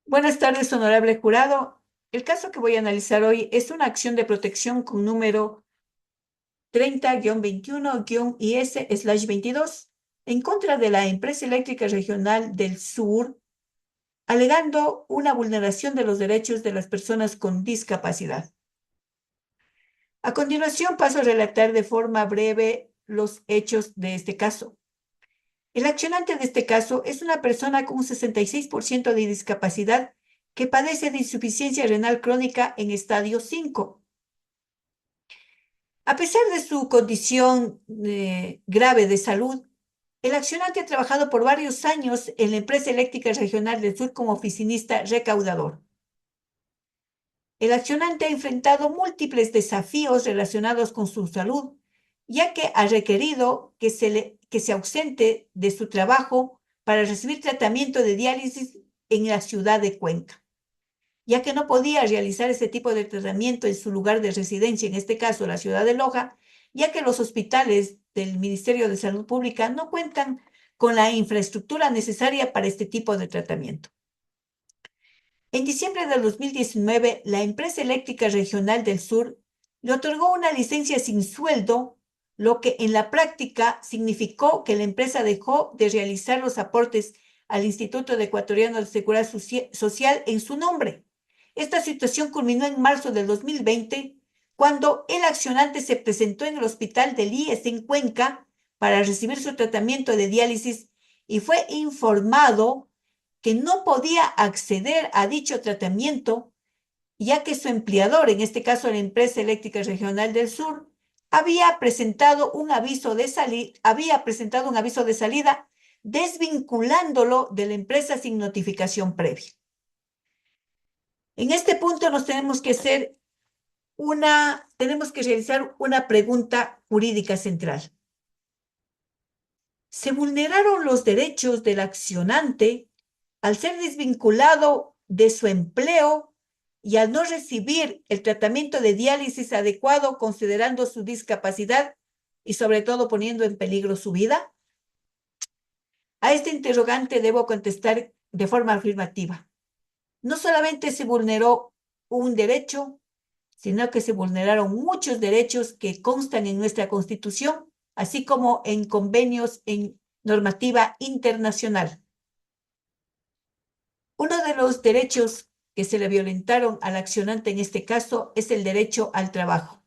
Buenas tardes, honorable jurado. El caso que voy a analizar hoy es una acción de protección con número 30-21-IS/22 en contra de la Empresa Eléctrica Regional del Sur, alegando una vulneración de los derechos de las personas con discapacidad. A continuación, paso a relatar de forma breve los hechos de este caso. El accionante de este caso es una persona con un 66% de discapacidad que padece de insuficiencia renal crónica en estadio 5. A pesar de su condición grave de salud, el accionante ha trabajado por varios años en la Empresa Eléctrica Regional del Sur como oficinista recaudador. El accionante ha enfrentado múltiples desafíos relacionados con su salud, ya que ha requerido que se ausente de su trabajo para recibir tratamiento de diálisis en la ciudad de Cuenca, ya que no podía realizar ese tipo de tratamiento en su lugar de residencia, en este caso la ciudad de Loja, ya que los hospitales del Ministerio de Salud Pública no cuentan con la infraestructura necesaria para este tipo de tratamiento. En diciembre del 2019, la Empresa Eléctrica Regional del Sur le otorgó una licencia sin sueldo, lo que en la práctica significó que la empresa dejó de realizar los aportes al Instituto Ecuatoriano de Seguridad Social en su nombre. Esta situación culminó en marzo del 2020, cuando el accionante se presentó en el hospital del IES en Cuenca para recibir su tratamiento de diálisis y fue informado que no podía acceder a dicho tratamiento, ya que su empleador, en este caso la Empresa Eléctrica Regional del Sur, había presentado un aviso de salida desvinculándolo de la empresa sin notificación previa. En este punto tenemos que realizar una pregunta jurídica central. ¿Se vulneraron los derechos del accionante al ser desvinculado de su empleo y al no recibir el tratamiento de diálisis adecuado considerando su discapacidad y sobre todo poniendo en peligro su vida? A este interrogante debo contestar de forma afirmativa. No solamente se vulneró un derecho, sino que se vulneraron muchos derechos que constan en nuestra Constitución, así como en convenios en normativa internacional. Uno de los derechos que se le violentaron al accionante en este caso es el derecho al trabajo.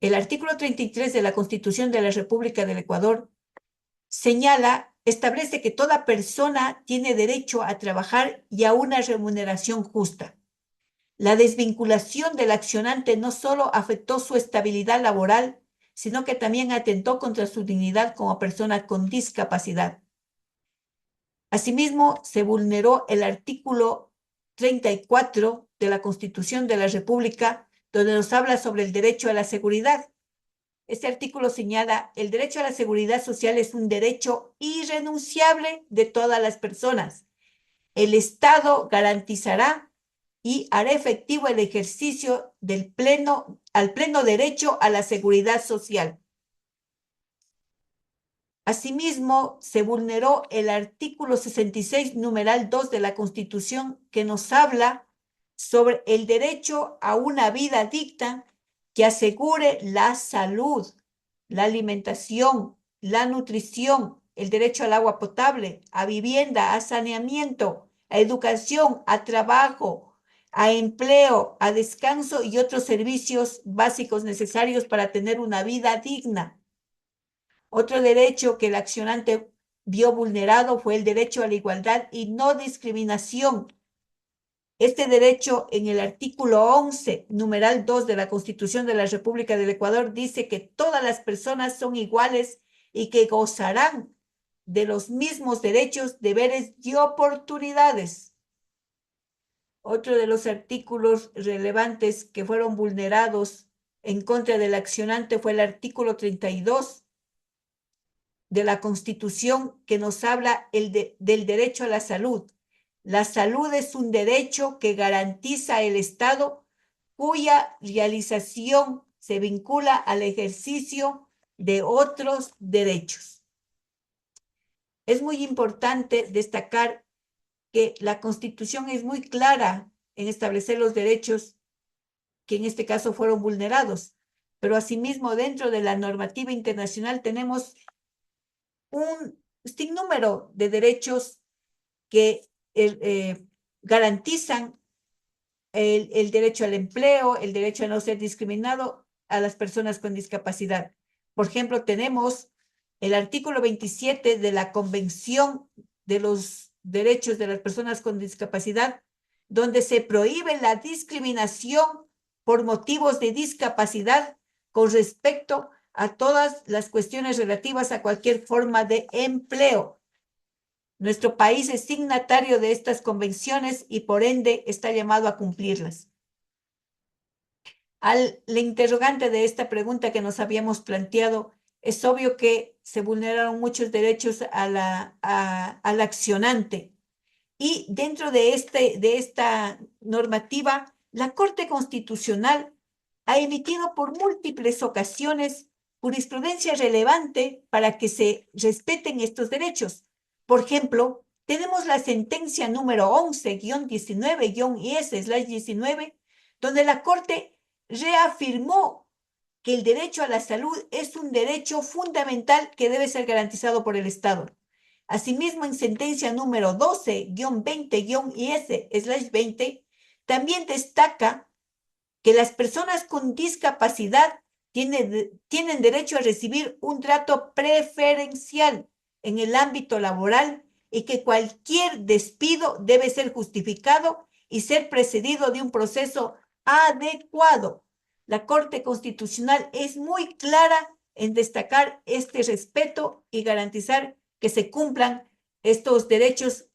El artículo 33 de la Constitución de la República del Ecuador establece que toda persona tiene derecho a trabajar y a una remuneración justa. La desvinculación del accionante no solo afectó su estabilidad laboral, sino que también atentó contra su dignidad como persona con discapacidad. Asimismo, se vulneró el artículo 34 de la Constitución de la República, donde nos habla sobre el derecho a la seguridad. Este artículo señala: el derecho a la seguridad social es un derecho irrenunciable de todas las personas. El Estado garantizará y hará efectivo el ejercicio al pleno derecho a la seguridad social. Asimismo, se vulneró el artículo 66, numeral 2 de la Constitución, que nos habla sobre el derecho a una vida digna que asegure la salud, la alimentación, la nutrición, el derecho al agua potable, a vivienda, a saneamiento, a educación, a trabajo, a empleo, a descanso y otros servicios básicos necesarios para tener una vida digna. Otro derecho que el accionante vio vulnerado fue el derecho a la igualdad y no discriminación. Este derecho, en el artículo 11, numeral 2 de la Constitución de la República del Ecuador, dice que todas las personas son iguales y que gozarán de los mismos derechos, deberes y oportunidades. Otro de los artículos relevantes que fueron vulnerados en contra del accionante fue el artículo 32 de la Constitución, que nos habla del derecho a la salud. La salud es un derecho que garantiza el Estado, cuya realización se vincula al ejercicio de otros derechos. Es muy importante destacar que la Constitución es muy clara en establecer los derechos que en este caso fueron vulnerados, pero asimismo dentro de la normativa internacional tenemos un sinnúmero de derechos que garantizan el derecho al empleo, el derecho a no ser discriminado a las personas con discapacidad. Por ejemplo, tenemos el artículo 27 de la Convención de los Derechos de las Personas con Discapacidad, donde se prohíbe la discriminación por motivos de discapacidad con respecto a todas las cuestiones relativas a cualquier forma de empleo. Nuestro país es signatario de estas convenciones y por ende está llamado a cumplirlas. Al interrogante de esta pregunta que nos habíamos planteado, es obvio que se vulneraron muchos derechos al accionante. Y dentro de esta normativa, la Corte Constitucional ha emitido por múltiples ocasiones jurisprudencia relevante para que se respeten estos derechos. Por ejemplo, tenemos la sentencia número 11-19-IS/19, donde la Corte reafirmó que el derecho a la salud es un derecho fundamental que debe ser garantizado por el Estado. Asimismo, en sentencia número 12-20-IS/20, también destaca que las personas con discapacidad tienen derecho a recibir un trato preferencial en el ámbito laboral y que cualquier despido debe ser justificado y ser precedido de un proceso adecuado. La Corte Constitucional es muy clara en destacar este respeto y garantizar que se cumplan estos derechos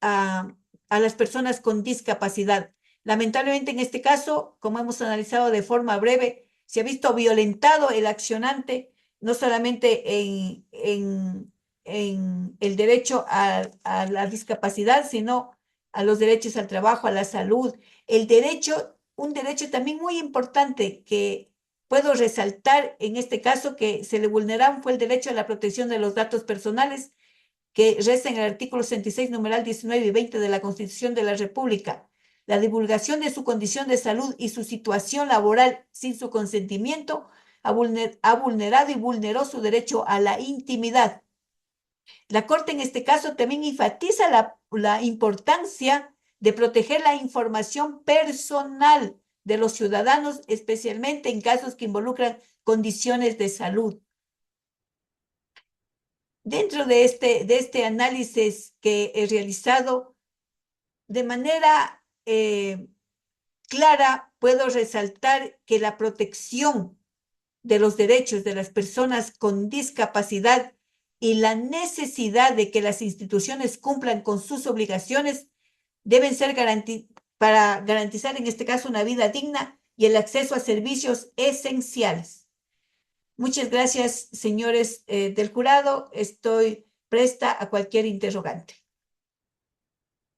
a las personas con discapacidad. Lamentablemente, en este caso, como hemos analizado de forma breve, se ha visto violentado el accionante, no solamente en el derecho a la discapacidad, sino a los derechos al trabajo, a la salud. Un derecho también muy importante que puedo resaltar en este caso que se le vulneraron fue el derecho a la protección de los datos personales, que reza en el artículo 66, numeral 19 y 20 de la Constitución de la República. La divulgación de su condición de salud y su situación laboral sin su consentimiento ha vulnerado y vulneró su derecho a la intimidad. La Corte en este caso también enfatiza la importancia de proteger la información personal de los ciudadanos, especialmente en casos que involucran condiciones de salud. Dentro de este análisis que he realizado, de manera clara, puedo resaltar que la protección de los derechos de las personas con discapacidad y la necesidad de que las instituciones cumplan con sus obligaciones deben ser para garantizar en este caso una vida digna y el acceso a servicios esenciales. Muchas gracias, señores del jurado. Estoy presta a cualquier interrogante.